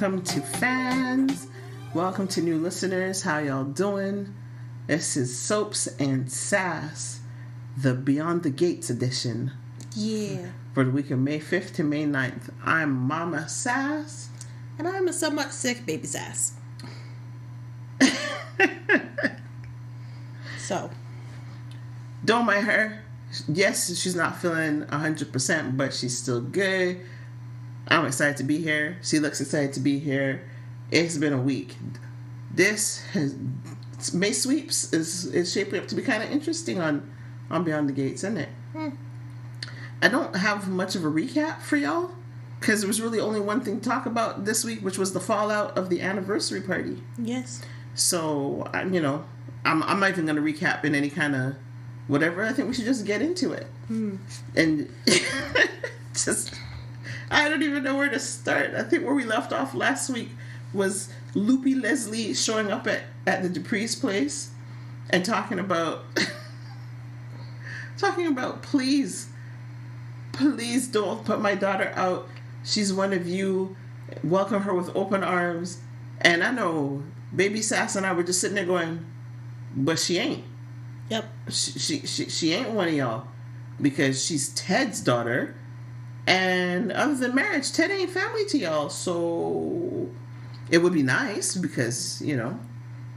Welcome to fans. Welcome to new listeners. How y'all doing? This is Soaps and Sass, the Beyond the Gates edition. Yeah. For the week of May 5th to May 9th. I'm Mama Sass. And I'm a somewhat sick baby Sass. So. Don't mind her. Yes, she's not feeling 100%, but she's still good. I'm excited to be here. She looks excited to be here. It's been a week. May Sweeps is shaping up to be kind of interesting on Beyond the Gates, isn't it? I don't have much of a recap for y'all because there was really only one thing to talk about this week, which was the fallout of the anniversary party. Yes. So, I'm not even going to recap in any kind of whatever. I think we should just get into it. And I don't even know where to start. I think where we left off last week was Loopy Leslie showing up at the Dupree's place and talking about please don't put my daughter out. She's one of you. Welcome her with open arms. And I know Baby Sass and I were just sitting there going, but she ain't. Yep. She ain't one of y'all because she's Ted's daughter. And other than marriage, Ted ain't family to y'all. So it would be nice because,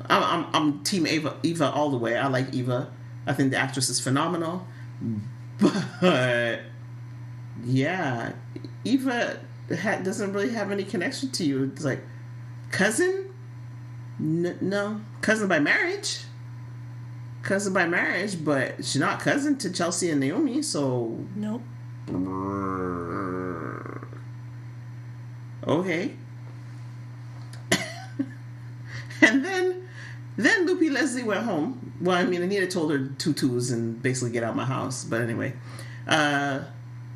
I'm Team Eva all the way. I like Eva. I think the actress is phenomenal. But yeah, Eva doesn't really have any connection to you. It's like cousin? No, cousin by marriage. Cousin by marriage, but she's not cousin to Chelsea and Naomi. So nope. Okay. And then Loopy Leslie went home. Well, Anita told her tutus and basically get out of my house. But anyway,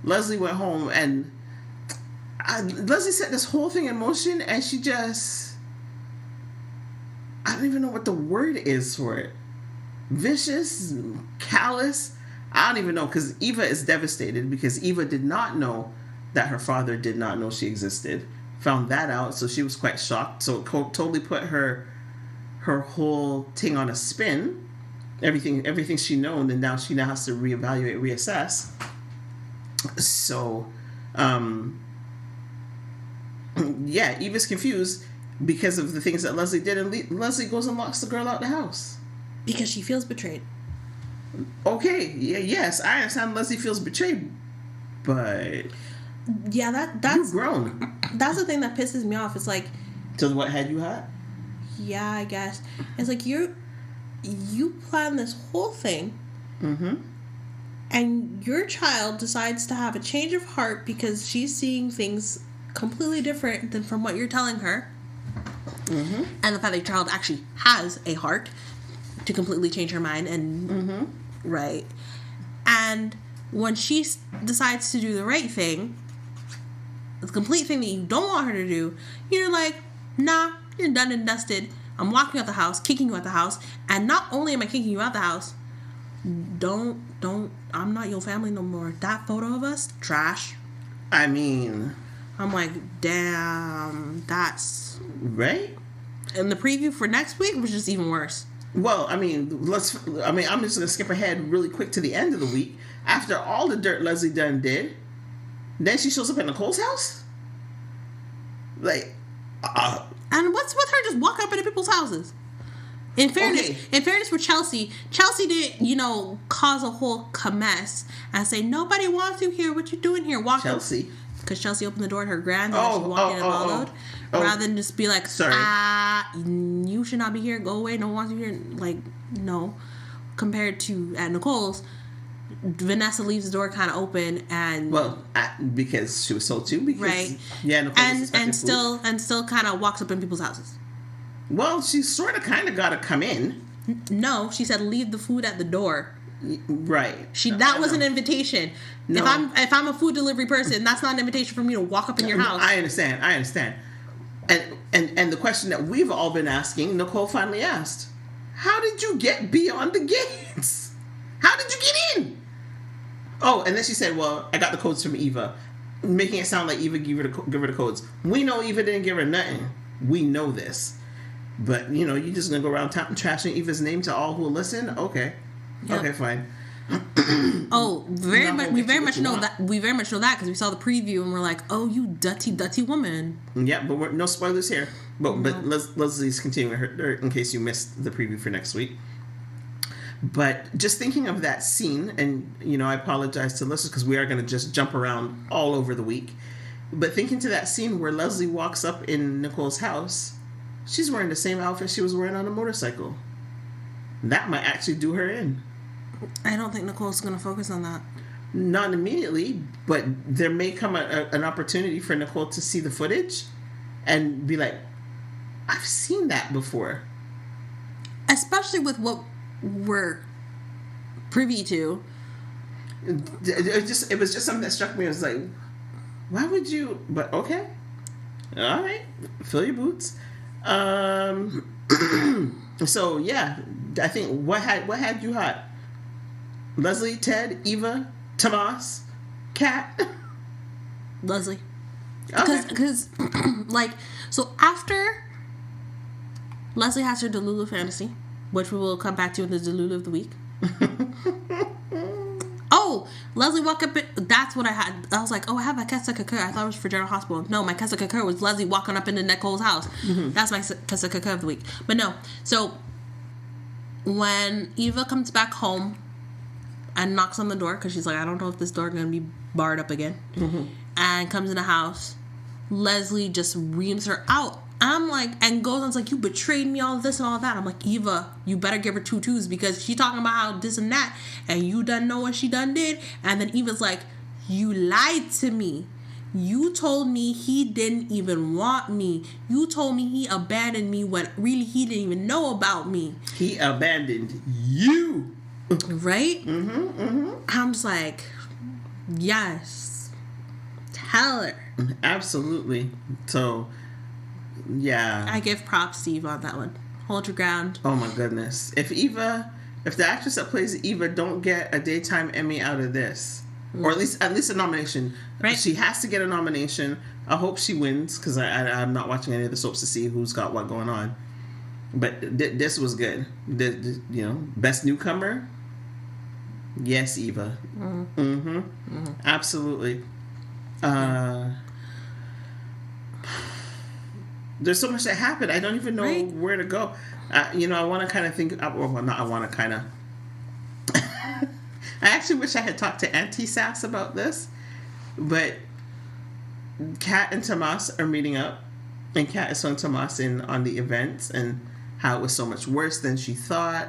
Leslie went home and Leslie set this whole thing in motion, and she just, I don't even know what the word is for it. Vicious, callous. I don't even know, because Eva is devastated because Eva did not know that her father did not know she existed. Found that out, so she was quite shocked. So it totally put her whole thing on a spin. Everything she known, and now she has to reevaluate, reassess. So, yeah, Eva's confused because of the things that Leslie did, and Leslie goes and locks the girl out the house. Because she feels betrayed. Okay, yes, I understand Leslie feels betrayed, but yeah, that's you've grown. That's the thing that pisses me off. It's like, to what had you hot? Yeah, I guess it's like you plan this whole thing, and your child decides to have a change of heart because she's seeing things completely different than from what you're telling her, and the fact that your child actually has a heart to completely change her mind and right, and when she decides to do the right thing, the complete thing that you don't want her to do, you're like, nah, you're done and dusted. I'm walking out the house, kicking you out the house, and not only am I kicking you out the house, don't, I'm not your family no more. That photo of us, trash. I'm like, damn, that's right. And the preview for next week was just even worse. Well, I'm just gonna skip ahead really quick to the end of the week. After all the dirt Leslie Dunn did, then she shows up at Nicole's house. Like, and what's with her just walking up into people's houses? In fairness for Chelsea didn't, cause a whole mess and say nobody wants you here. What you doing here? Chelsea. Because Chelsea opened the door to her grand and she walked in and followed. Rather than just be like, sorry, you should not be here. Go away. No one wants you here. Like, no. Compared to at Nicole's, Vanessa leaves the door kind of open and because she was told to. Because, right. Yeah, Nicole and still kind of walks up in people's houses. Well, she sort of kind of got to come in. No, she said leave the food at the door. Right. That was an invitation. No. If I'm a food delivery person, that's not an invitation for me to walk up in your house. I understand. And the question that we've all been asking, Nicole finally asked, how did you get beyond the gates? How did you get in? Oh, and then she said, well, I got the codes from Eva. making it sound like Eva give her the codes. We know Eva didn't give her nothing. We know this. But, you just going to go around trashing Eva's name to all who will listen? Okay. Yep. Okay, fine. Oh, we very much know that because we saw the preview and we're like, oh, you dirty woman. Yeah, but no spoilers here. But Leslie's continuing her in case you missed the preview for next week. But just thinking of that scene, and I apologize to listeners because we are going to just jump around all over the week. But thinking to that scene where Leslie walks up in Nicole's house, she's wearing the same outfit she was wearing on a motorcycle. That might actually do her in. I don't think Nicole's going to focus on that. Not immediately, but there may come an opportunity for Nicole to see the footage and be like, I've seen that before. Especially with what we're privy to. It was just something that struck me. I was like, why would you? But okay. All right. Fill your boots. So, yeah. I think what had you hot? Leslie, Ted, Eva, Tomas, Kat. Leslie. Because so after Leslie has her Delulu fantasy, which we will come back to in the Delulu of the week. Oh, Leslie walk up. That's what I had. I was like, oh, I have my Kesa Kakur. I thought it was for General Hospital. No, my Kesa Kakur was Leslie walking up into Nicole's house. Mm-hmm. That's my Kesa Kakur of the week. But no, so when Eva comes back home and knocks on the door because she's like, I don't know if this door is going to be barred up again, mm-hmm. and comes in the house, Leslie just reams her out. I'm like, and goes on, like, you betrayed me, all this and all that. I'm like, Eva, you better give her 2 twos because she talking about how this and that, and you done know what she done did. And then Eva's like, you lied to me. You told me he didn't even want me. You told me he abandoned me when really he didn't even know about me. He abandoned you. Right? Mm-hmm, mm-hmm. I'm just like, yes. Tell her. Absolutely. So... yeah. I give props to Eva on that one. Hold your ground. Oh my goodness. If the actress that plays Eva don't get a daytime Emmy out of this, or at least a nomination, right? She has to get a nomination. I hope she wins because I'm not watching any of the soaps to see who's got what going on. But this was good. Best newcomer. Yes, Eva. Mm-hmm. Mm-hmm. Mm-hmm. Absolutely. There's so much that happened. I don't even know where to go. I want to kind of think... well, not I want to kind of... I actually wish I had talked to Auntie Sass about this. But Kat and Tomas are meeting up. And Kat is filling Tomas in on the events and how it was so much worse than she thought.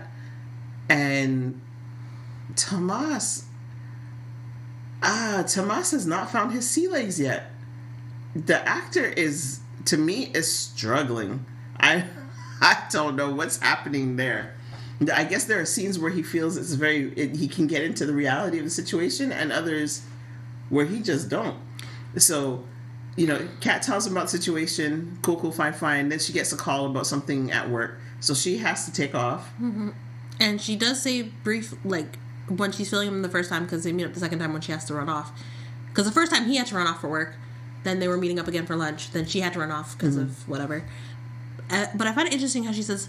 And Tomas has not found his sea legs yet. The actor is... to me, is struggling. I don't know what's happening there. I guess there are scenes where he feels he can get into the reality of the situation, and others where he just don't. So, Kat tells him about the situation. Cool, fine. Then she gets a call about something at work, so she has to take off. Mm-hmm. And she does say brief, when she's filling him the first time, because they meet up the second time when she has to run off. Because the first time he had to run off for work. Then they were meeting up again for lunch. Then she had to run off because mm-hmm. of whatever. But I find it interesting how she says,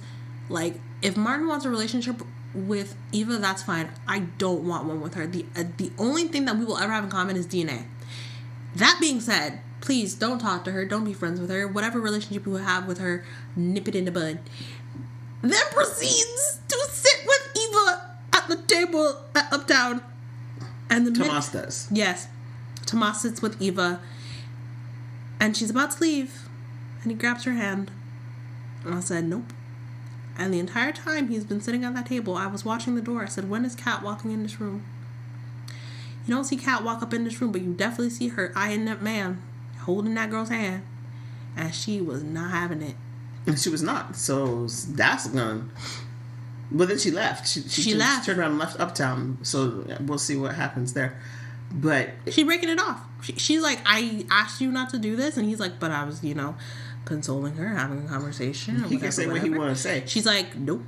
if Martin wants a relationship with Eva, that's fine. I don't want one with her. The only thing that we will ever have in common is DNA. That being said, please don't talk to her. Don't be friends with her. Whatever relationship you have with her, nip it in the bud. Then proceeds to sit with Eva at the table at Uptown. And Tomas does. Yes. Tomas sits with Eva. And she's about to leave. And he grabs her hand. And I said, nope. And the entire time he's been sitting at that table, I was watching the door. I said, when is Kat walking in this room? You don't see Kat walk up in this room, but you definitely see her eyeing that man, holding that girl's hand. And she was not having it. And she was not. So that's gone. But then she left. She left. Turned around and left Uptown. So we'll see what happens there. But she's breaking it off. She's like, I asked you not to do this, and he's like, but I was, consoling her, having a conversation. He can say what he want to say. She's like, nope.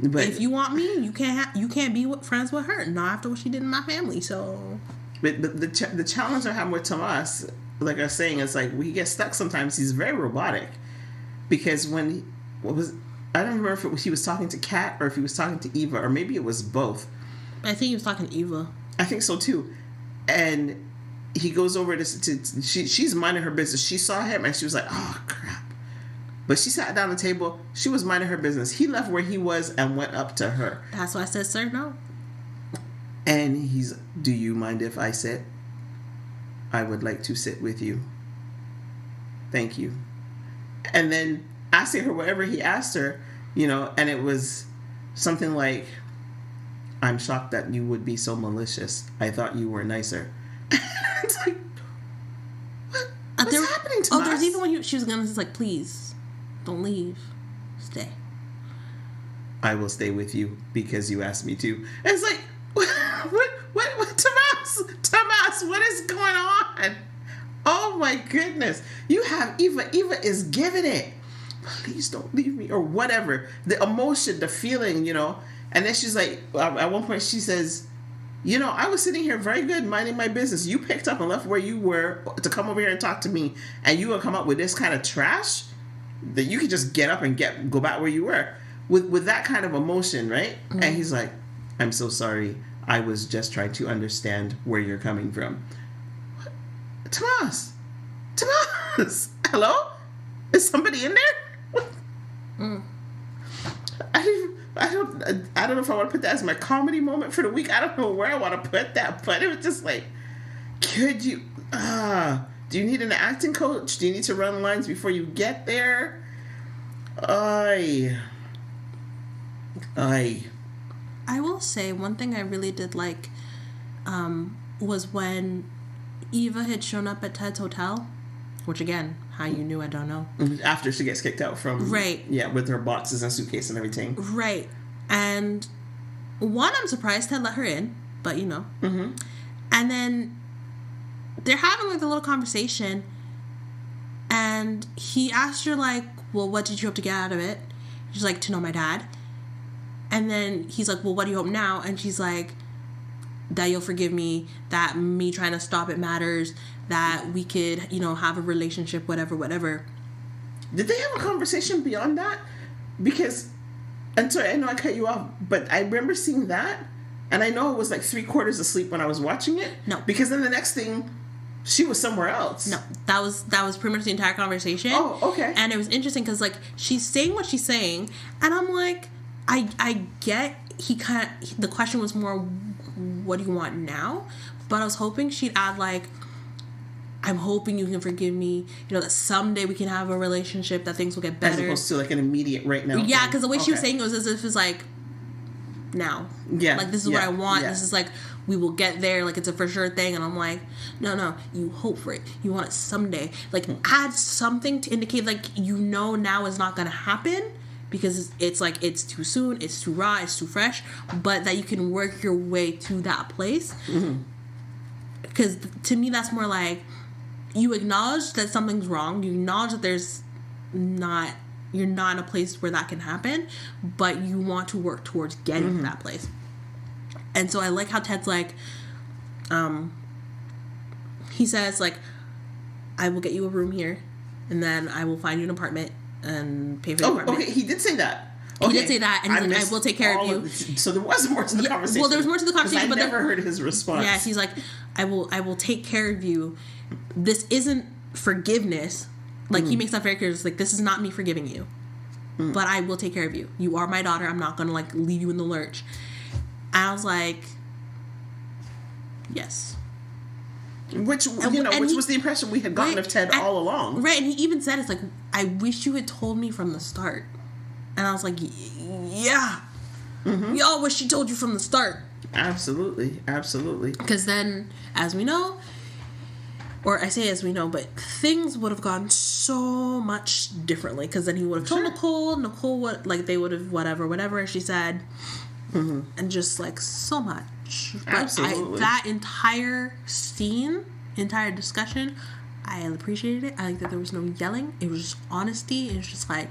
But if you want me, you can't be friends with her. Not after what she did in my family. So But the challenge I have with Tomas, like I was saying, is like we get stuck sometimes. He's very robotic because I don't remember if he was talking to Kat or if he was talking to Eva, or maybe it was both. I think he was talking to Eva. I think so too. And he goes over to she's minding her business. She saw him and she was like, oh crap. But she sat down at the table. She was minding her business. He left where he was and went up to her. That's why I said, sir, no. And he's, do you mind if I sit? I would like to sit with you. Thank you. And then asking her whatever he asked her, and it was something like, I'm shocked that you would be so malicious. I thought you were nicer. It's like, what's happening to us? There's even when she was going to say, like, please, don't leave. Stay. I will stay with you because you asked me to. And it's like, what, Tomas, what is going on? Oh my goodness. You have Eva. Eva is giving it. Please don't leave me, or whatever. The emotion, the feeling, And then she's like, at one point she says, I was sitting here very good, minding my business. You picked up and left where you were to come over here and talk to me, and you will come up with this kind of trash that you could just get up and go back where you were with that kind of emotion, right? Mm-hmm. And he's like, I'm so sorry. I was just trying to understand where you're coming from. What? Tomas, hello? Is somebody in there? Mm. I don't know if I want to put that as my comedy moment for the week. I don't know where I want to put that, but it was just like, could you, do you need an acting coach? Do you need to run lines before you get there? I will say one thing I really did like was when Eva had shown up at Ted's hotel, which again, how you knew, I don't know. After she gets kicked out from... Right. Yeah, with her boxes and suitcase and everything. Right. And one, I'm surprised Ted let her in, but Mm-hmm. And then they're having like a little conversation, and he asked her like, well, what did you hope to get out of it? She's like, to know my dad. And then he's like, well, what do you hope now? And she's like, that you'll forgive me, that me trying to stop it matters, that we could, have a relationship, whatever. Did they have a conversation beyond that? Because, and sorry, I know I cut you off, but I remember seeing that, and I know it was like 3/4 asleep when I was watching it. No. Because then the next thing, she was somewhere else. No, that was pretty much the entire conversation. Oh, okay. And it was interesting because, like, she's saying what she's saying, and I'm like, I get the question was more, what do you want now? But I was hoping she'd add, like, I'm hoping you can forgive me, that someday we can have a relationship, that things will get better. As opposed to, like, an immediate right now. Yeah, because the way she was saying it was as if it's like, now. Yeah. Like, this is what I want. Yeah. This is, like, we will get there. Like, it's a for sure thing. And I'm like, no, you hope for it. You want it someday. Like, add something to indicate, like, now is not going to happen. Because it's like, it's too soon, it's too raw, it's too fresh, but that you can work your way to that place. Because to me, that's more like, you acknowledge that something's wrong, you acknowledge that you're not in a place where that can happen, but you want to work towards getting to that place. And so I like how Ted's like, he says, like, I will get you a room here, and then I will find you an apartment and pay for the apartment. Okay, he did say that. Okay. He did say that, and he's like, I will take care of you. So there was more to the conversation. Well, there was more to the conversation, but I never heard his response. Yeah, he's like, I will take care of you. This isn't forgiveness. Like, he makes that very clear. It's like, this is not me forgiving you. But I will take care of you. You are my daughter. I'm not going to, like, leave you in the lurch. And I was like, yes. Which was the impression we had gotten of Ted all along. Right, and he even said, it's like, I wish you had told me from the start. And I was like, yeah. Y'all wish she told you from the start. Absolutely. Because then, as we know, or I say as we know, but things would have gone so much differently. Because then he would have told Nicole what, like, they would have whatever, as she said. And just, like, so much. Absolutely. That entire scene, entire discussion, I appreciated it. I like that there was no yelling. It was just honesty. It was just like,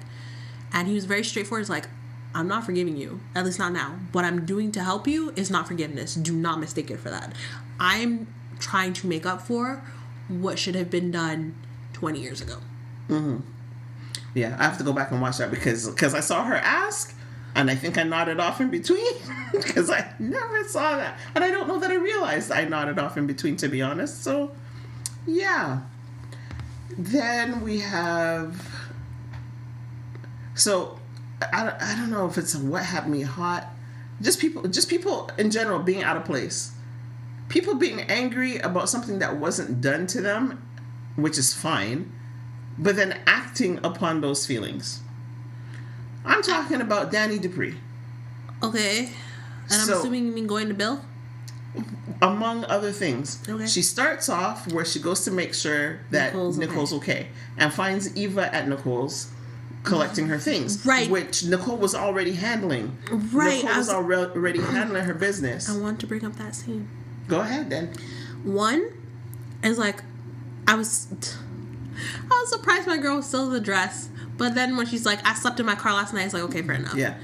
and he was very straightforward. He's like, I'm not forgiving you. At least not now. What I'm doing to help you is not forgiveness. Do not mistake it for that. I'm trying to make up for what should have been done 20 years ago. Mm-hmm. Yeah, I have to go back and watch that because I saw her ask, and I think I nodded off in between because I never saw that. And I don't know that I realized I nodded off in between, to be honest. So, yeah. Then we have... So, I don't know if it's what had me hot. Just people in general being out of place. People being angry about something that wasn't done to them, which is fine, but then acting upon those feelings. I'm talking about Danny Dupree. Okay. And I'm assuming you mean going to Bill? Among other things. Okay. She starts off where she goes to make sure that Nicole's okay. And finds Eva at Nicole's collecting her things. Right. Which Nicole was already handling. Right. Nicole was already handling her business. I want to bring up that scene. Go ahead, then. One is like, I was surprised my girl was still in the dress. But then when she's like, I slept in my car last night, it's like, okay, fair enough. Yeah.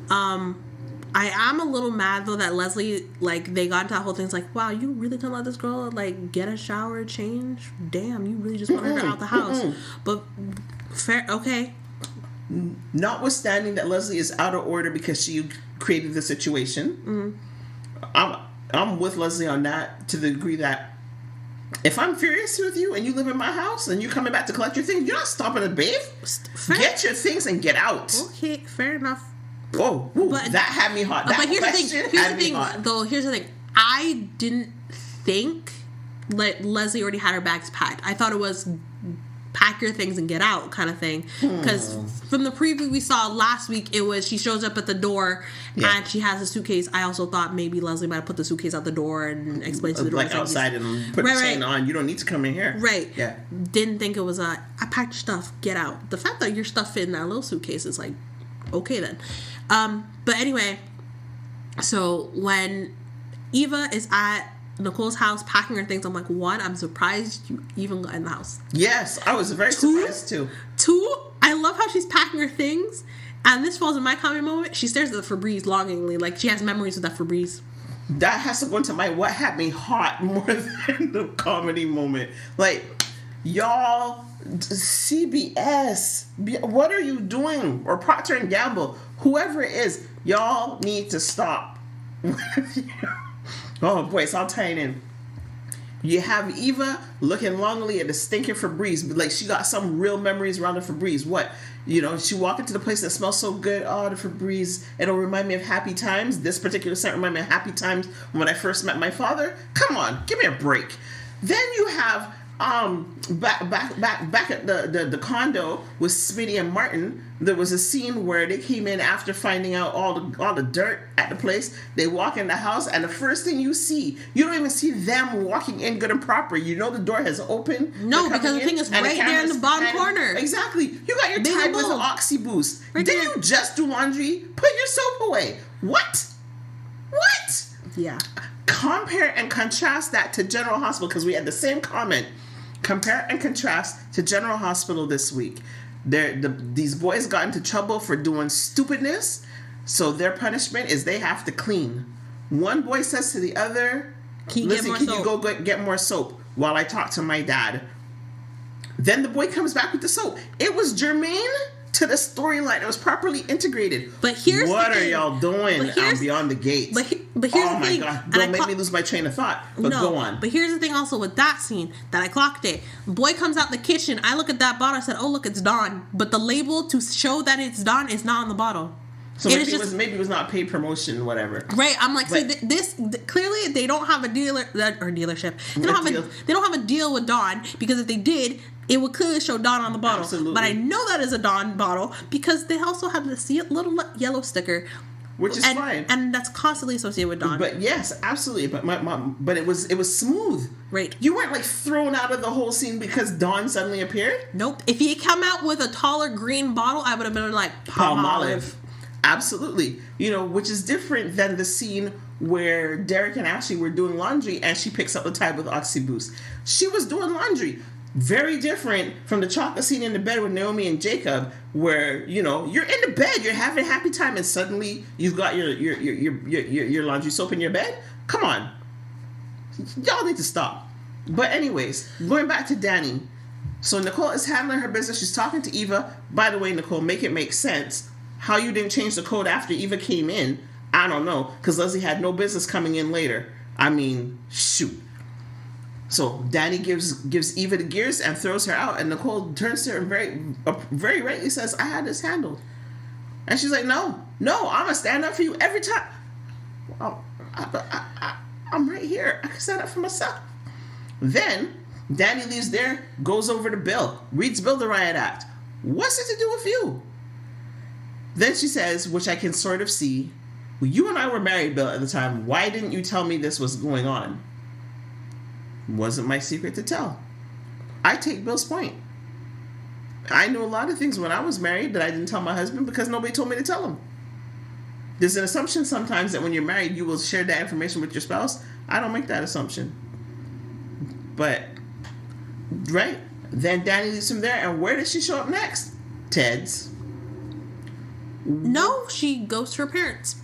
I am a little mad, though, that Leslie, like, they got into that whole thing. It's like, wow, you really gonna let this girl, like, get a shower, change? Damn, you really just wanted her out the house. But, fair, okay. Notwithstanding that Leslie is out of order because she created the situation, I'm with Leslie on that to the degree that if I'm furious with you and you live in my house and you're coming back to collect your things, you're not stopping to bathe. Get your things and get out. Okay, fair enough. Oh, but that had me hot. That but here's the thing. Here's the thing. I didn't think Leslie already had her bags packed. I thought it was pack your things and get out kind of thing. Because from the preview we saw last week, it was she shows up at the door and she has a suitcase. I also thought maybe Leslie might have put the suitcase out the door and explained to the door. Like outside and put the chain on. You don't need to come in here. Right. Yeah. Didn't think it was I packed your stuff, get out. The fact that your stuff fit in that little suitcase is like, okay then. But anyway, so when Eva is at Nicole's house packing her things, I'm like, one, I'm surprised you even got in the house. Yes, I was very surprised too. Two, I love how she's packing her things, and this falls in my comedy moment. She stares at the Febreze longingly, like she has memories of that Febreze. That has to go into my what had me hot more than the comedy moment. Like, y'all, CBS, what are you doing? Or Procter & Gamble, whoever it is, y'all need to stop. Oh boy, it's all tying in. You have Eva looking longingly at the stinking Febreze, like she got some real memories around the Febreze. What? You know, she walked into the place that smells so good. Oh, the Febreze, it'll remind me of happy times. This particular scent reminded me of happy times when I first met my father. Come on, give me a break. Then you have back at the condo with Smitty and Martin. There was a scene where they came in after finding out all the dirt at the place. They walk in the house, and the first thing you see, you don't even see them walking in good and proper. You know the door has opened. No, because the thing is right there in the bottom corner. Exactly. You got your Tide with an Oxy Boost. Right Didn't you just do laundry? Put your soap away. What? Yeah. Compare and contrast that to General Hospital, because we had the same comment. Compare and contrast to General Hospital this week. These boys got into trouble for doing stupidness, so their punishment is they have to clean. One boy says to the other, "Listen, can you go get more soap while I talk to my dad?" Then the boy comes back with the soap. It was germane to the storyline. It was properly integrated. But here's what are y'all doing beyond the gates? But here's the thing. God. Don't make me lose my train of thought. But go on. But here's the thing also with that scene that I clocked it. Boy comes out the kitchen. I look at that bottle. I said, oh, look, it's Dawn. But the label to show that it's Dawn is not on the bottle. So maybe it was not paid promotion, whatever. Right. I'm like, see, this clearly they don't have a dealership. They don't have a deal with Dawn, because if they did, it would clearly show Dawn on the bottle. Absolutely. But I know that is a Dawn bottle because they also have this little yellow sticker, which is fine, and that's constantly associated with Dawn. But yes, absolutely. But it was smooth. Right. You weren't like thrown out of the whole scene because Dawn suddenly appeared. Nope. If he come out with a taller green bottle, I would have been like Palmolive. Absolutely. You know, which is different than the scene where Derek and Ashley were doing laundry and she picks up the Tide with Oxy Boost. She was doing laundry. Very different from the chocolate scene in the bed with Naomi and Jacob, where, you know, you're in the bed, you're having a happy time, and suddenly you've got your laundry soap in your bed. Come on. Y'all need to stop. But anyways, going back to Danny. So Nicole is handling her business. She's talking to Eva. By the way, Nicole, make it make sense. How you didn't change the code after Eva came in, I don't know. Because Leslie had no business coming in later. I mean, shoot. So Danny gives Eva the gears and throws her out. And Nicole turns to her and very rightly says, I had this handled. And she's like, no, I'm going to stand up for you every time. Well, I'm right here. I can stand up for myself. Then Danny leaves there, goes over to Bill, reads Bill the Riot Act. What's it to do with you? Then she says, which I can sort of see, well, you and I were married, Bill, at the time. Why didn't you tell me this was going on? Wasn't my secret to tell. I take Bill's point. I knew a lot of things when I was married that I didn't tell my husband because nobody told me to tell him. There's an assumption sometimes that when you're married, you will share that information with your spouse. I don't make that assumption. But, right? Then Danny leaves him there, and where does she show up next? Ted's. No, she goes to her parents.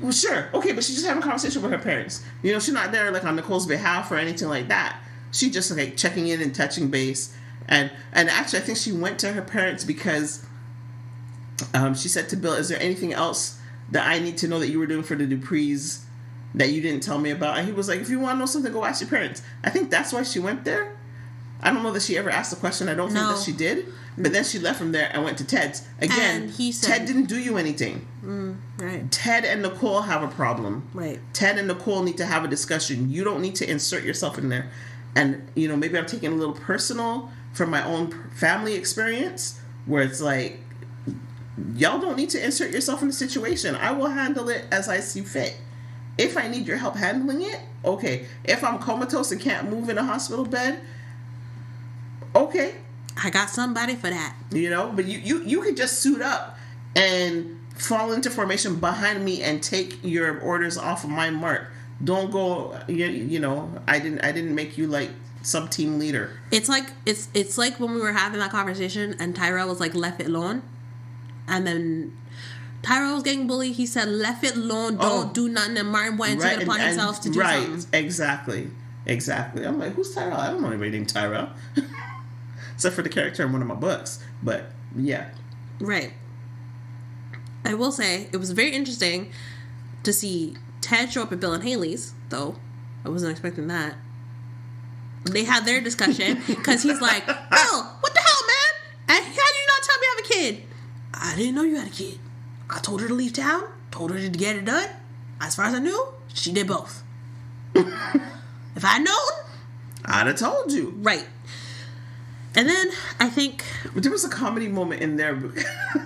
Well, sure. Okay, but she's just having a conversation with her parents. You know, she's not there, like, on Nicole's behalf or anything like that. She just, like, checking in and touching base. And actually, I think she went to her parents because she said to Bill, is there anything else that I need to know that you were doing for the Duprees that you didn't tell me about? And he was like, if you want to know something, go ask your parents. I think that's why she went there. I don't know that she ever asked the question. I don't think that she did. But then she left from there and went to Ted's. Again, and he said, Ted didn't do you anything. Right. Ted and Nicole have a problem. Right. Ted and Nicole need to have a discussion. You don't need to insert yourself in there. And, you know, maybe I'm taking a little personal from my own family experience where it's like, y'all don't need to insert yourself in the situation. I will handle it as I see fit. If I need your help handling it, okay. If I'm comatose and can't move in a hospital bed, okay. I got somebody for that. You know, but you could just suit up and fall into formation behind me and take your orders off of my mark. Don't go, you know, I didn't make you like sub-team leader. It's like when we were having that conversation and Tyrell was like, left it alone. And then Tyrell was getting bullied. He said, left it alone, don't do nothing. And Martin went and took it upon himself to do something. Right, exactly. I'm like, who's Tyrell? I don't know anybody named Tyrell. Except for the character in one of my books. But, yeah. Right. I will say, it was very interesting to see Ted show up at Bill and Haley's, though. I wasn't expecting that. They had their discussion, because he's like, Bill, what the hell, man? And how did you not tell me I have a kid? I didn't know you had a kid. I told her to leave town, told her to get it done. As far as I knew, she did both. If I'd known, I'd have told you. Right. And then I think... But there was a comedy moment in there.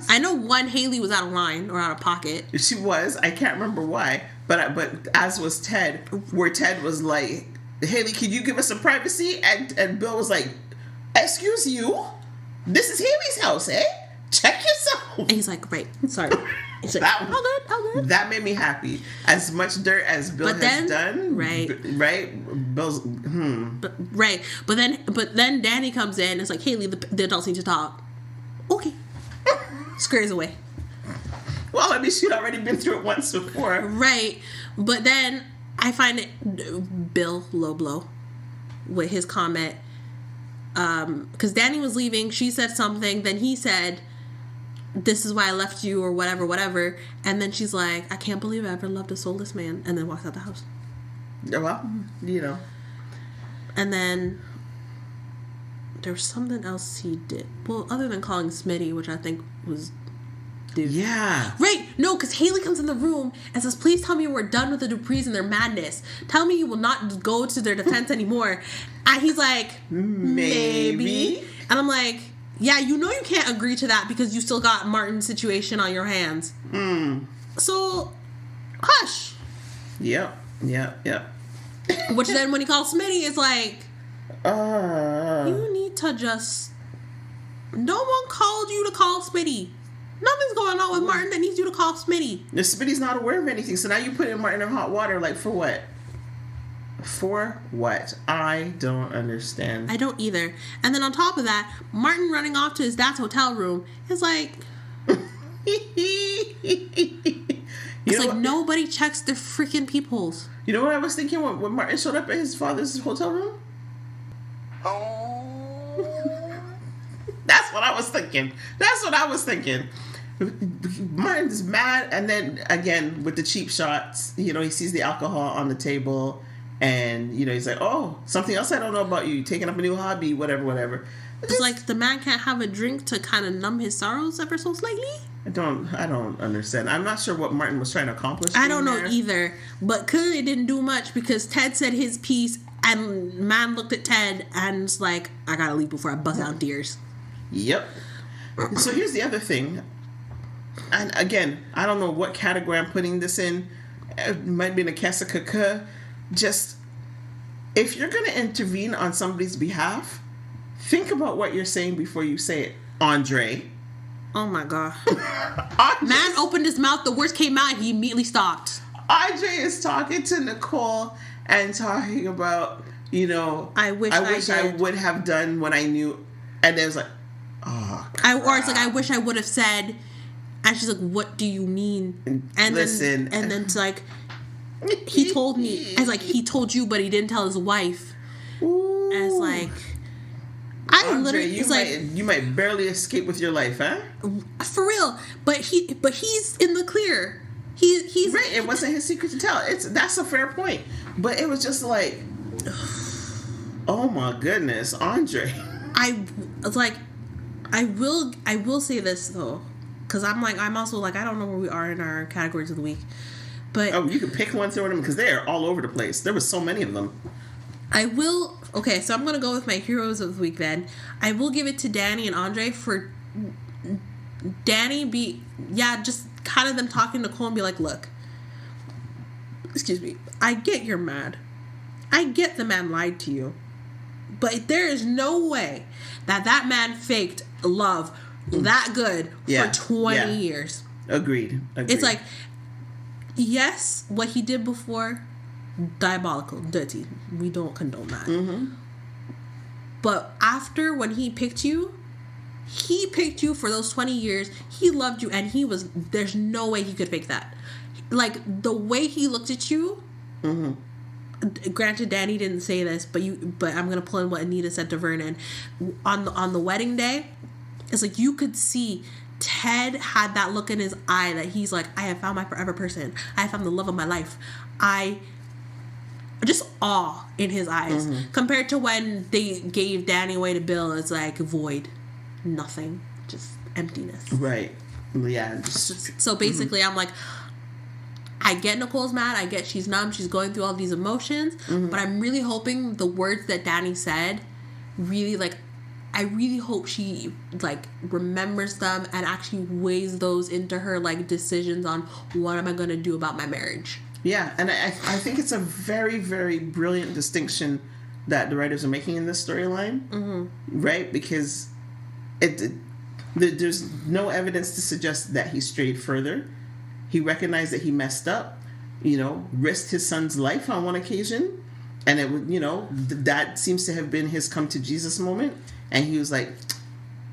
I know one, Haley was out of line or out of pocket. She was. I can't remember why. But as was Ted, where Ted was like, Haley, could you give us some privacy? And Bill was like, excuse you? This is Haley's house, eh? Check yourself. And he's like, right, sorry. He's like, all good. That made me happy. As much dirt as Bill has done. Right. Bill's, Right. But then Danny comes in and it's like, Haley, the adults need to talk. Okay. Squares away. Well, I mean, she'd already been through it once before. Right. But then I find it, Bill, low blow, with his comment. Because Danny was leaving, she said something, then he said, this is why I left you, or whatever. And then she's like, I can't believe I ever loved a soulless man. And then walks out the house. Well, you know. And then there was something else he did. Well, other than calling Smitty, which I think was... Dude. Yeah. Right. No, because Haley comes in the room and says, please tell me we're done with the Duprees and their madness. Tell me you will not go to their defense anymore. And he's like, maybe. And I'm like, yeah, you know you can't agree to that because you still got Martin's situation on your hands. So, hush. Yep. Which then when he calls Smitty, it's like, you need to just... No one called you to call Smitty. Nothing's going on with Martin that needs you to call Smitty. The Smitty's not aware of anything, so now you put in Martin in hot water, like, for what? For what? I don't understand. I don't either. And then on top of that, Martin running off to his dad's hotel room is like... You It's like nobody checks their freaking peepholes. You know what I was thinking when Martin showed up at his father's hotel room? Oh. That's what I was thinking. Martin's mad, and then again with the cheap shots, he sees the alcohol on the table, and he's like, "Oh, something else I don't know about you. You're taking up a new hobby, whatever." It's like the man can't have a drink to kind of numb his sorrows ever so slightly. I don't understand. I'm not sure what Martin was trying to accomplish. I don't know either, but clearly it didn't do much because Ted said his piece, and man looked at Ted and was like, "I gotta leave before I bust out tears." Yep. So here's the other thing. And again, I don't know what category I'm putting this in. It might be in a Kesakaka. Just, if you're going to intervene on somebody's behalf, think about what you're saying before you say it. Andre. Oh my God. Man opened his mouth, the words came out, and he immediately stopped. Andre is talking to Nicole and talking about, I wish I would have done what I knew. And then it was like, oh, or it's like, I wish I would have said. And she's like, "What do you mean?" And listen, then it's like, he told me. It's like, he told you, but he didn't tell his wife. Ooh. And it's like, Andre, you might barely escape with your life, huh? For real. But he's in the clear. He's right. It wasn't his secret to tell. That's a fair point. But it was just like, oh my goodness, Andre. I will say this though. Because I'm also like, I don't know where we are in our categories of the week. But you can pick one, throw them, because they are all over the place. There was so many of them. Okay, so I'm going to go with my heroes of the week then. I will give it to Danny and Andre for Danny just kind of them talking to Nicole and be like, look, excuse me, I get you're mad. I get the man lied to you. But there is no way that man faked love that good for 20 years. Agreed. It's like, yes, what he did before, diabolical, dirty. We don't condone that. Mm-hmm. But after, when he picked you for those 20 years. He loved you, and there's no way he could fake that. Like, the way he looked at you, granted, Danny didn't say this, but I'm going to pull in what Anita said to Vernon. On the wedding day, it's like you could see Ted had that look in his eye that he's like, I have found my forever person. I have found the love of my life. Just awe in his eyes. Compared to when they gave Danny away to Bill, it's like void. Nothing. Just emptiness. Right. Yeah. So basically, I'm like, I get Nicole's mad. I get she's numb. She's going through all these emotions. But I'm really hoping the words that Danny said really, like, I really hope she, like, remembers them and actually weighs those into her, like, decisions on what am I going to do about my marriage. Yeah, and I think it's a very, very brilliant distinction that the writers are making in this storyline, right? Because there's no evidence to suggest that he strayed further. He recognized that he messed up, risked his son's life on one occasion, and it would, that seems to have been his come to Jesus moment. And he was like,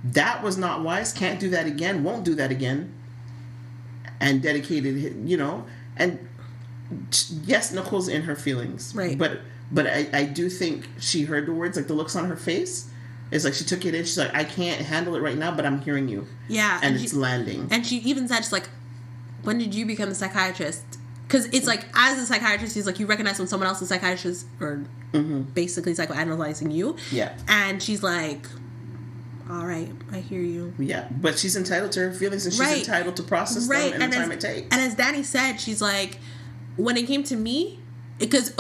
that was not wise. Can't do that again. Won't do that again. And dedicated, and yes, Nicole's in her feelings. Right. But I do think she heard the words, like the looks on her face. It's like she took it in. She's like, I can't handle it right now, but I'm hearing you. Yeah. And it's landing. And she even said, she's like, when did you become a psychiatrist? Because it's like, as a psychiatrist, he's like, you recognize when someone else is a psychiatrist or basically psychoanalyzing you. Yeah. And she's like, all right, I hear you. Yeah, but she's entitled to her feelings, and she's entitled to process them in the time it takes. And as Danny said, she's like, when it came to me, because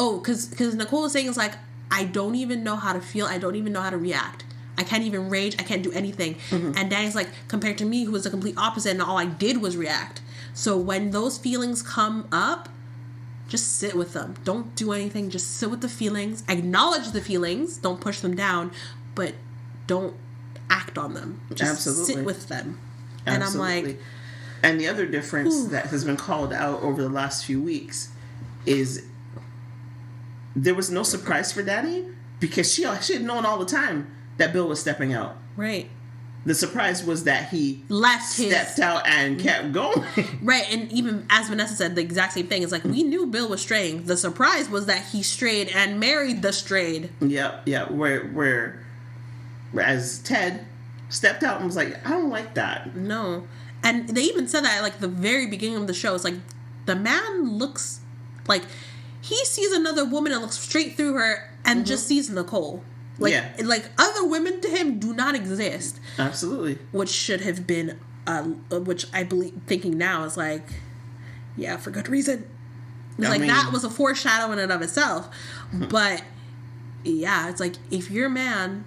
Nicole was saying, it's like, I don't even know how to feel. I don't even know how to react. I can't even rage. I can't do anything. And Danny's like, compared to me, who was the complete opposite, and all I did was react. So when those feelings come up, just sit with them. Don't do anything. Just sit with the feelings. Acknowledge the feelings. Don't push them down, but don't act on them. Just sit with them. And I'm like... And the other difference that has been called out over the last few weeks is there was no surprise for Danny because she had known all the time that Bill was stepping out. Right. The surprise was that he stepped out and kept going. Right, and even as Vanessa said, the exact same thing. It's like, we knew Bill was straying. The surprise was that he strayed and married the strayed. Yep. Whereas Ted stepped out and was like, I don't like that. No. And they even said that at, like, the very beginning of the show. It's like, the man looks like he sees another woman and looks straight through her and just sees Nicole. Like other women to him do not exist. Absolutely. Which should have been, which I believe, thinking now is like, yeah, for good reason. That was a foreshadowing in and of itself. But yeah, it's like, if your man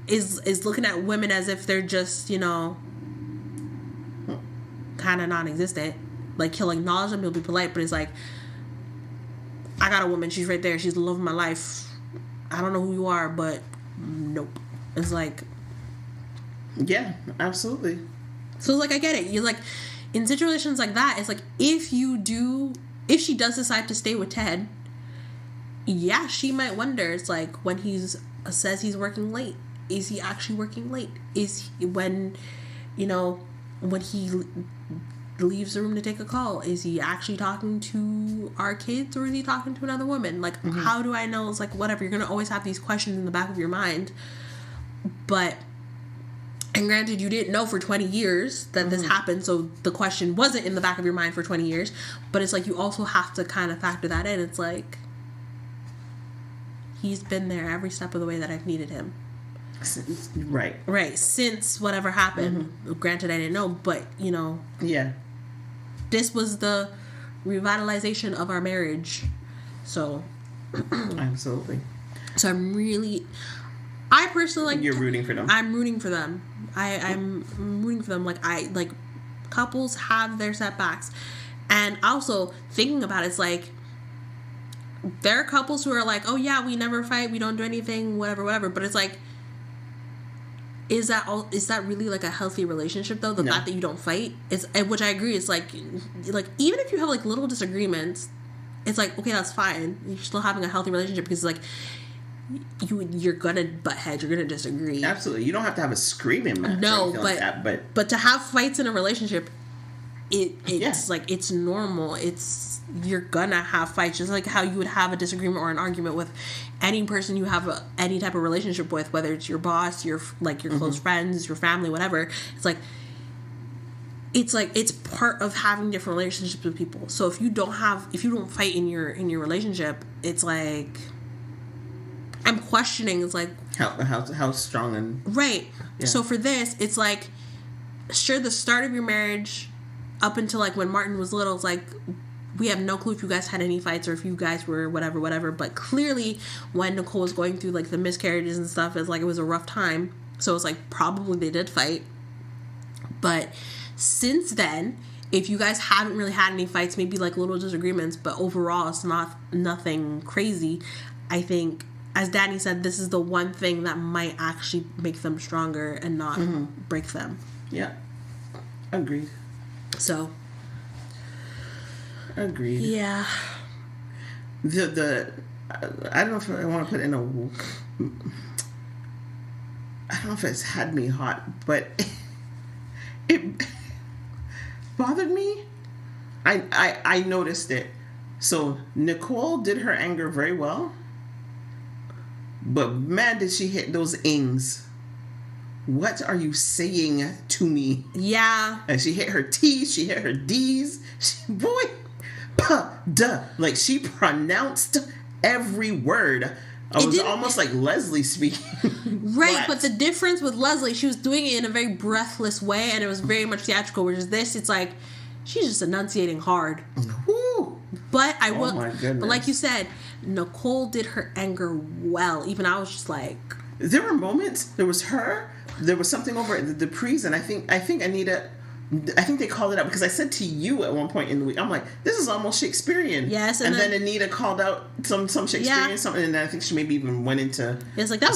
is looking at women as if they're just, you know, kind of non-existent, like, he'll acknowledge them, he'll be polite, but it's like, I got a woman, she's right there, she's the love of my life. I don't know who you are, but nope. It's like... Yeah, absolutely. So, like, I get it. You're like, in situations like that, it's like, if she does decide to stay with Ted, yeah, she might wonder. It's like, when says he's working late, is he actually working late? Is he, when he leaves the room to take a call, is he actually talking to our kids, or is he talking to another woman? Like, how do I know? It's like, whatever, you're gonna always have these questions in the back of your mind. But, and granted, you didn't know for 20 years that this happened, so the question wasn't in the back of your mind for 20 years, but it's like, you also have to kind of factor that in. It's like, he's been there every step of the way that I've needed him. Right, since whatever happened. Granted, I didn't know, but, you know, yeah, this was the revitalization of our marriage. So absolutely. So I personally, like, you're rooting for them. I'm rooting for them. I'm rooting for them. Like, couples have their setbacks, and also thinking about it's like, there are couples who are like, oh yeah, we never fight, we don't do anything, whatever, but it's like, is that really, like, a healthy relationship, though? The fact that you don't fight, which I agree, it's like even if you have, like, little disagreements, it's like, okay, that's fine. You're still having a healthy relationship, because, like, you're gonna butt heads, you're gonna disagree. Absolutely, you don't have to have a screaming match. No, but but to have fights in a relationship, it's like, it's normal. You're gonna have fights, just like how you would have a disagreement or an argument with any person you have any type of relationship with, whether it's your boss, your close friends, your family, whatever. It's part of having different relationships with people. So if you don't fight in your relationship, it's like, I'm questioning. It's like, how strong and right. Yeah. So for this, it's like, sure, the start of your marriage up until, like, when Martin was little, it's like, we have no clue if you guys had any fights or if you guys were whatever. But clearly, when Nicole was going through, like, the miscarriages and stuff, it's like, it was a rough time. So it's like, probably they did fight. But since then, if you guys haven't really had any fights, maybe, like, little disagreements, but overall it's nothing crazy, I think, as Danny said, this is the one thing that might actually make them stronger and not break them. Yeah. Agreed. So... Agreed. Yeah. I don't know if I want to put in I don't know if it's had me hot, but it bothered me. I noticed it. So Nicole did her anger very well, but man, did she hit those ings. What are you saying to me? Yeah. And she hit her T's, she hit her D's. Boy. Duh. Like, she pronounced every word. It was almost like Leslie speaking. Right, but the difference with Leslie, she was doing it in a very breathless way, and it was very much theatrical, whereas this, it's like, she's just enunciating hard. Woo. But my goodness. But like you said, Nicole did her anger well. Even I was just like... There were moments, there was her, there was something over at the Dupree's, and I think Anita... I think they called it out because I said to you at one point in the week, I'm like, this is almost Shakespearean. Yes, and then Anita called out some Shakespearean something, and then I think she maybe even went into. It's like that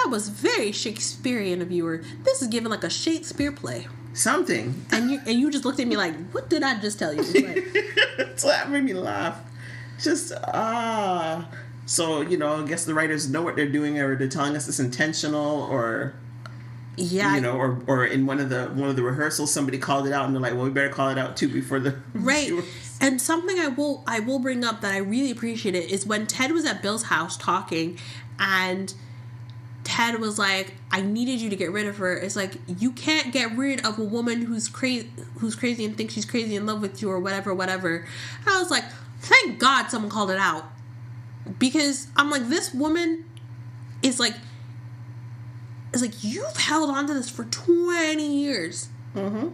was very Shakespearean of you. This is given like a Shakespeare play. Something. And you just looked at me like, what did I just tell you? Like, so that made me laugh. Just So I guess the writers know what they're doing, or they're telling us it's intentional, or. Yeah. You know, or in one of the rehearsals, somebody called it out, and they're like, "Well, we better call it out too before the right." And something I will bring up that I really appreciate it is when Ted was at Bill's house talking, and Ted was like, "I needed you to get rid of her." It's like, you can't get rid of a woman who's crazy and thinks she's crazy in love with you or whatever. And I was like, thank God someone called it out, because I'm like, this woman is like. It's like, you've held on to this for 20 years. Mm-hmm.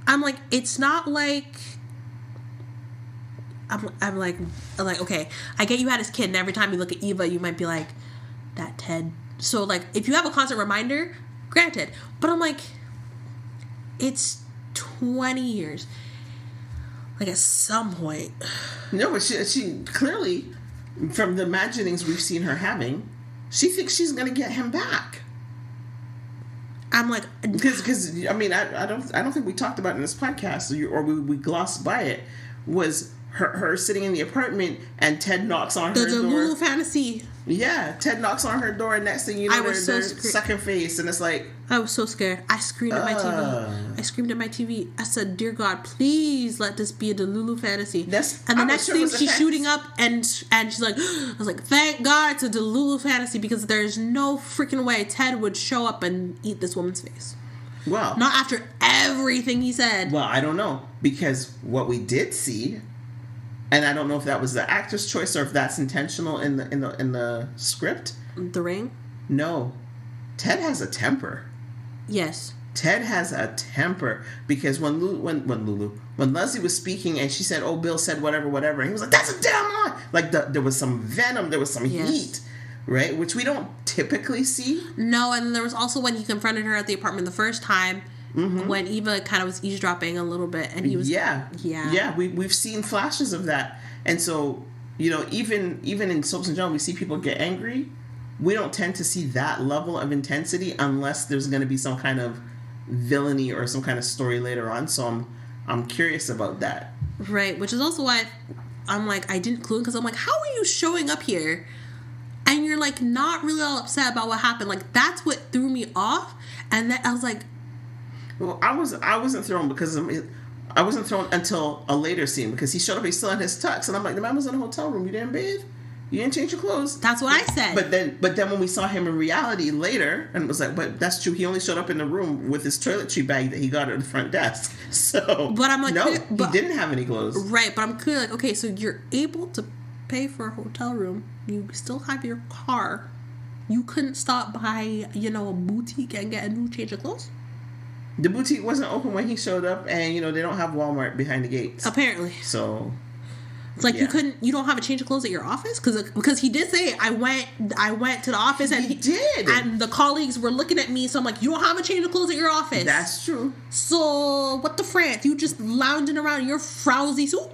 I'm like, it's not like... I'm like, okay, I get you had his kid, and every time you look at Eva, you might be like, that Ted. So, like, if you have a constant reminder, granted. But I'm like, it's 20 years. Like, at some point... No, but she clearly, from the imaginings we've seen her having, she thinks she's going to get him back. I'm like, because I mean, I don't think we talked about it in this podcast, or we glossed by it. Was her sitting in the apartment, and Ted knocks on her door. The Lulu fantasy. Yeah, Ted knocks on her door, and next thing you know, they're sucking face, and it's like, I was so scared. I screamed at my TV. I said, "Dear God, please let this be a Delulu fantasy." And the next thing, she's shooting up, and she's like, I was like, "Thank God it's a Delulu fantasy, because there's no freaking way Ted would show up and eat this woman's face." Well, not after everything he said. Well, I don't know, because what we did see. And I don't know if that was the actor's choice or if that's intentional in the script. The Ring? No. Ted has a temper. Yes. Ted has a temper, because when Leslie was speaking and she said, "Oh, Bill said whatever," and he was like, "That's a damn lie." Like there was some venom, there was some heat, right? Which we don't typically see. No, and there was also when he confronted her at the apartment the first time. Mm-hmm. When Eva kind of was eavesdropping a little bit, and he was we've seen flashes of that, and so, you know, even in soaps and drama, we see people get angry. We don't tend to see that level of intensity unless there's going to be some kind of villainy or some kind of story later on. So I'm curious about that. Right, which is also why I'm like, I didn't clue in, because I'm like, how are you showing up here and you're like not really all upset about what happened? Like, that's what threw me off, and then I was like. Well, I wasn't thrown because I wasn't thrown until a later scene, because he showed up, he's still in his tux, and I'm like, the man was in a hotel room. You didn't bathe? You didn't change your clothes? That's what I said. But then when we saw him in reality later, and it was like, but that's true. He only showed up in the room with his toiletry bag that he got at the front desk. So, but I'm like, no, he didn't have any clothes. Right, but I'm clearly like, okay, so you're able to pay for a hotel room. You still have your car. You couldn't stop by, you know, a boutique and get a new change of clothes? The boutique wasn't open when he showed up, and, you know, they don't have Walmart behind the gates. Apparently. So, it's like, you don't have a change of clothes at your office? Because he did say, I went to the office, and he did. And the colleagues were looking at me, so I'm like, you don't have a change of clothes at your office. That's true. So, what the France? You just lounging around in your frowsy suit?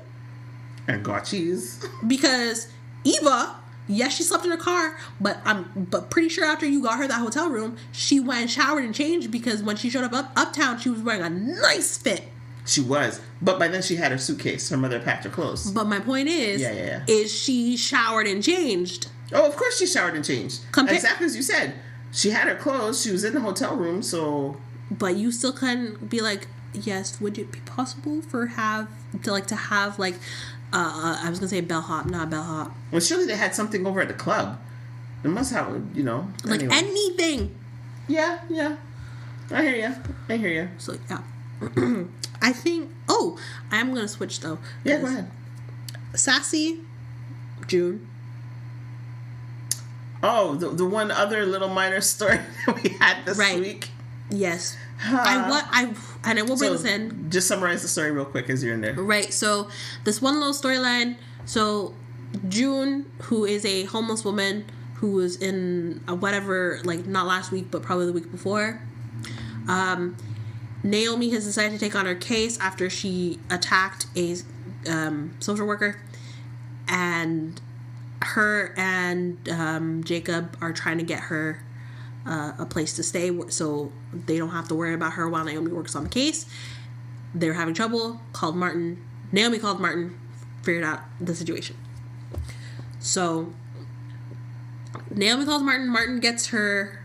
And got cheese. Because Eva... Yes, she slept in her car, but pretty sure after you got her that hotel room, she went and showered and changed, because when she showed up uptown, she was wearing a nice fit. She was, but by then she had her suitcase. Her mother packed her clothes. But my point is, is she showered and changed? Oh, of course she showered and changed. Exactly as you said. She had her clothes. She was in the hotel room, so. But you still couldn't be like, yes. Would it be possible to have I was gonna say bellhop, not bellhop. Well, surely they had something over at the club. They must have, you know, like anyway. Anything. Yeah. I hear you. So yeah, I think. Oh, I'm gonna switch though. Yeah, go ahead. Sassy, June. Oh, the one other little minor story that we had this week. Yes. I will bring this in. Just summarize the story real quick as you're in there. Right. So this one little storyline. So June, who is a homeless woman who was in whatever, like not last week, but probably the week before. Naomi has decided to take on her case after she attacked a social worker, and her and Jacob are trying to get her a place to stay so they don't have to worry about her while Naomi works on the case. They're having trouble. Naomi called Martin, figured out the situation. So Naomi calls Martin. Martin gets her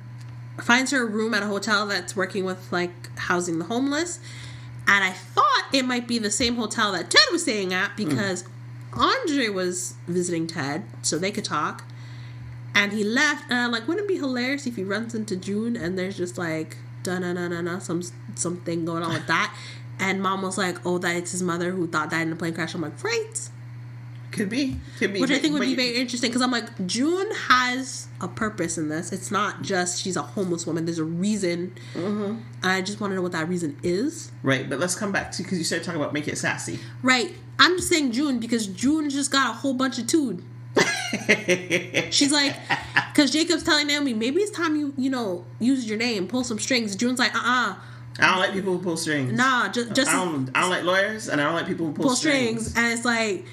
finds her a room at a hotel that's working with like housing the homeless. And I thought it might be the same hotel that Ted was staying at because Andre was visiting Ted so they could talk. And he left, and I'm like, wouldn't it be hilarious if he runs into June and there's just like something going on with that? And Mom was like, oh, that's his mother who died in a plane crash. I'm like, right. Could be. Which I think would be very interesting because I'm like, June has a purpose in this. It's not just she's a homeless woman. There's a reason. And I just want to know what that reason is. Right, but let's come back to, because you started talking about make it sassy. Right. I'm just saying June because June just got a whole bunch of tood. She's like, because Jacob's telling Naomi, maybe it's time you know, use your name, pull some strings. June's like, I don't like people who pull strings. Nah, just I don't like lawyers, and I don't like people who pull strings. And it's like,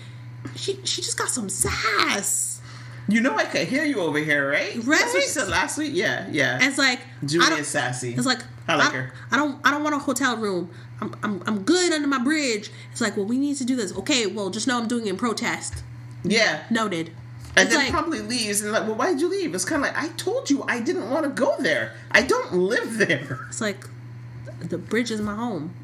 she just got some sass. You know I could hear you over here, right? Right. That's what you said last week. Yeah. And it's like, June is sassy. It's like, I like her. I don't want a hotel room. I'm good under my bridge. It's like, well, we need to do this. Okay, well, just know I'm doing it in protest. Yeah. Noted. And then probably leaves and like, well, why did you leave? It's kind of like, I told you I didn't want to go there. I don't live there. It's like, the bridge is my home,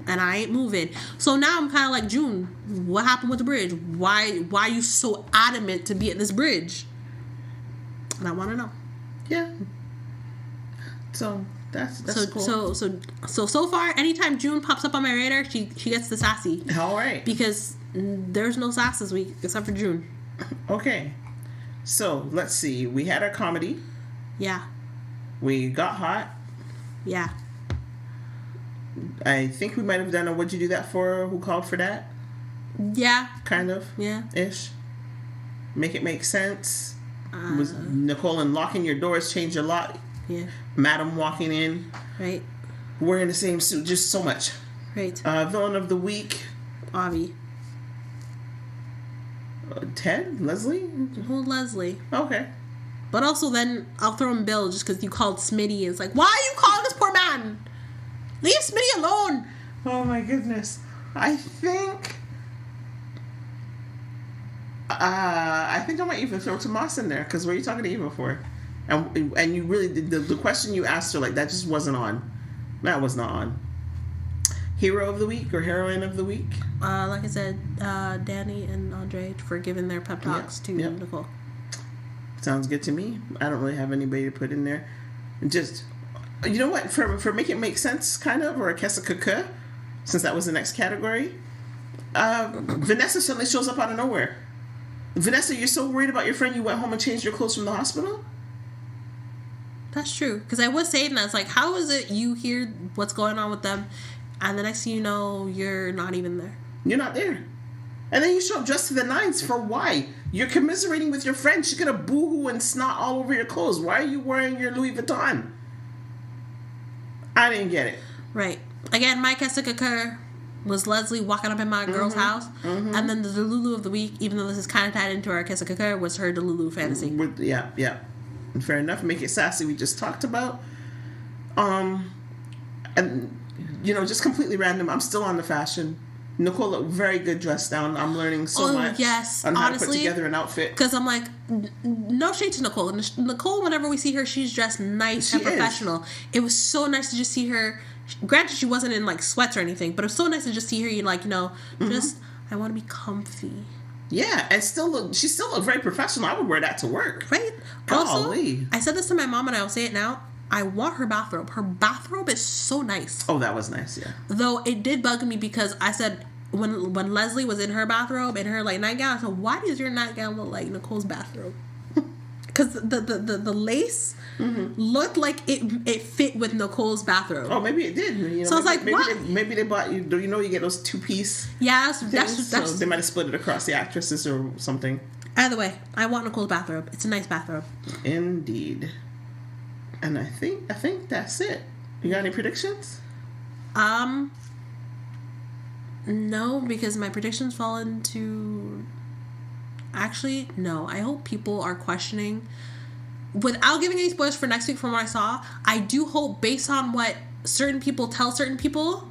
and I ain't moving. So now I'm kind of like, June, what happened with the bridge? Why are you so adamant to be at this bridge? And I want to know. Yeah. So that's cool. So far, anytime June pops up on my radar, she gets the sassy. All right. Because there's no sass this week except for June. Okay. So, let's see. We had our comedy. Yeah. We got hot. Yeah. I think we might have done a What'd You Do That For? Who Called For That? Yeah. Kind of. Yeah. Ish. Make It Make Sense. Was Nicole unlocking your doors, change your lock? Yeah. Madam walking in. Right. Wearing the same suit. Just so much. Right. Villain of the Week. Avi. Ted? Leslie? Who Leslie? Okay. But also then I'll throw in Bill just because you called Smitty. It's like, why are you calling this poor man? Leave Smitty alone. Oh my goodness. I think I might even throw Tomas in there because what are you talking to Eva for? And you really the question you asked her, like, that just wasn't on. That was not on. Hero of the Week or Heroine of the Week? Like I said, Danny and Andre for giving their pep talks to Nicole. Sounds good to me. I don't really have anybody to put in there. Just, you know what? For Make It Make Sense, kind of, or a Kesa, since that was the next category, Vanessa suddenly shows up out of nowhere. Vanessa, you're so worried about your friend you went home and changed your clothes from the hospital? That's true. Because I was saying that. It's like, how is it you hear what's going on with them, and the next thing you know, you're not even there? You're not there. And then you show up dressed to the nines for why? You're commiserating with your friend. She's going to boo-hoo and snot all over your clothes. Why are you wearing your Louis Vuitton? I didn't get it. Right. Again, my Kesa was Leslie walking up in my girl's house. Mm-hmm. And then the Delulu of the Week, even though this is kind of tied into our Kesa, was her Delulu fantasy. Yeah. And fair enough. Make It Sassy, we just talked about. And, you know, just completely random. I'm still on the fashion. Nicole looked very good dressed down. I'm learning so much on how to put together an outfit. Because I'm like, no shade to Nicole. Nicole, whenever we see her, she's dressed nice and professional. It was so nice to just see her. Granted, she wasn't in like sweats or anything, but it was so nice to just see her. You like, you know, just I want to be comfy. Yeah, and she still looked very professional. I would wear that to work. Right. Golly. Also, I said this to my mom, and I will say it now. I want her bathrobe. Her bathrobe is so nice. Oh, that was nice, yeah. Though it did bug me because I said when Leslie was in her bathrobe and her like nightgown, I said, "Why does your nightgown look like Nicole's bathrobe?" Because the lace looked like it fit with Nicole's bathrobe. Oh, maybe it did. You know, so I was like, what? Maybe they bought you. You know, you get those 2-piece. Yeah, that's so they might have split it across the actresses or something. Either way, I want Nicole's bathrobe. It's a nice bathrobe. Indeed. And I think that's it. You got any predictions? No, because my predictions fall into... Actually, no. I hope people are questioning... Without giving any spoilers for next week from what I saw, I do hope, based on what certain people tell certain people,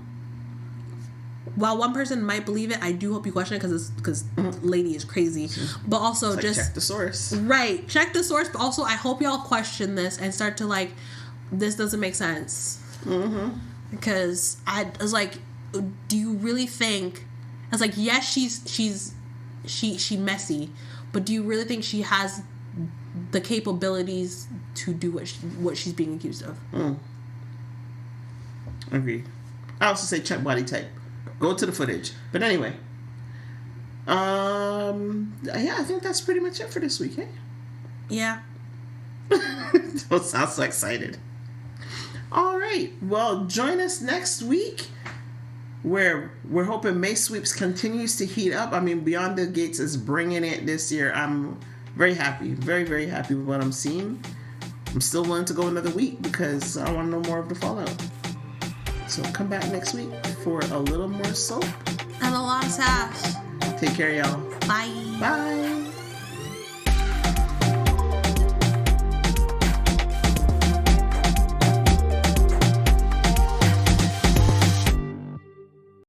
while one person might believe it, I do hope you question it because lady is crazy. But also just... check the source. Right. Check the source, but also I hope y'all question this and start to like... this doesn't make sense. Mm-hmm. Because I was like, do you really think? I was like, yes, she's messy, but do you really think she has the capabilities to do what she's being accused of? Agreed. I also say check body type. Go to the footage. But anyway, yeah, I think that's pretty much it for this week. Eh? Yeah. Don't sound so excited. All right. Well, join us next week, where we're hoping May Sweeps continues to heat up. I mean, Beyond the Gates is bringing it this year. I'm very happy, very, very happy with what I'm seeing. I'm still willing to go another week because I want to know more of the fallout. So come back next week for a little more soap and a lot of sass. Take care, y'all. Bye. Bye.